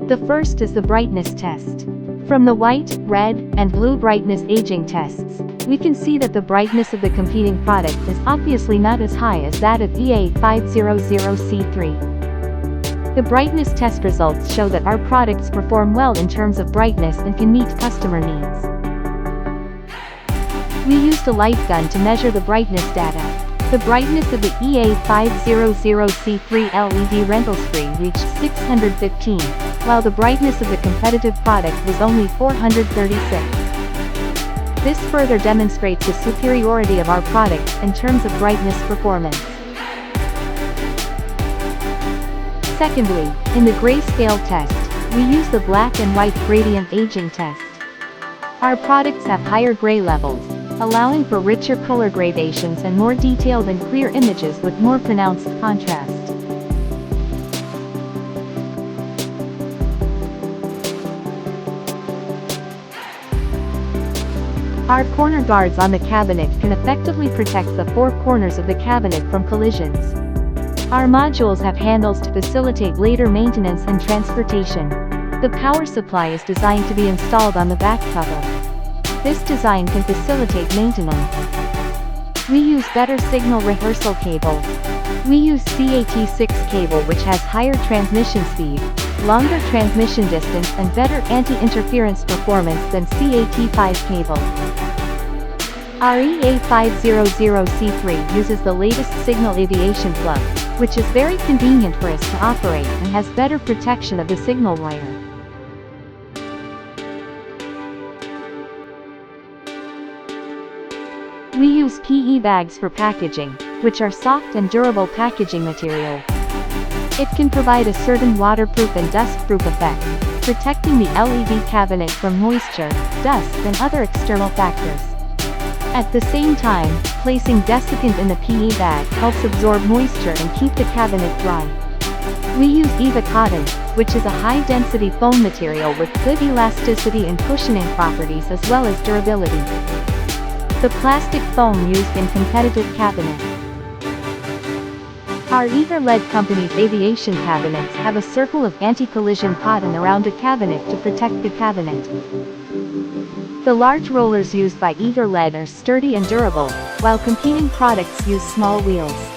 The first is the brightness test. From the white, red, and blue brightness aging tests, we can see that the brightness of the competing product is obviously not as high as that of EA500C3. The brightness test results show that our products perform well in terms of brightness and can meet customer needs. We used a light gun to measure the brightness data. The brightness of the EA500C3 LED rental screen reached 615, while the brightness of the competitive product was only 436. This further demonstrates the superiority of our products in terms of brightness performance. Secondly, in the grayscale test, we use the black and white gradient aging test. Our products have higher gray levels, allowing for richer color gradations and more detailed and clear images with more pronounced contrast. Our corner guards on the cabinet can effectively protect the four corners of the cabinet from collisions. Our modules have handles to facilitate later maintenance and transportation. The power supply is designed to be installed on the back cover. This design can facilitate maintenance. We use better signal rehearsal cables. We use CAT6 cable, which has higher transmission speed, longer transmission distance, and better anti-interference performance than CAT5 cable. Our EA500C3 uses the latest signal aviation plug, which is very convenient for us to operate and has better protection of the signal wire. We use PE bags for packaging, which are soft and durable packaging material. It can provide a certain waterproof and dust-proof effect, protecting the LED cabinet from moisture, dust, and other external factors. At the same time, placing desiccant in the PE bag helps absorb moisture and keep the cabinet dry. We use EVA cotton, which is a high-density foam material with good elasticity and cushioning properties as well as durability. The plastic foam used in competitive cabinets. Our EagerLED company's aviation cabinets have a circle of anti-collision cotton around the cabinet to protect the cabinet. The large rollers used by EagerLED are sturdy and durable, while competing products use small wheels.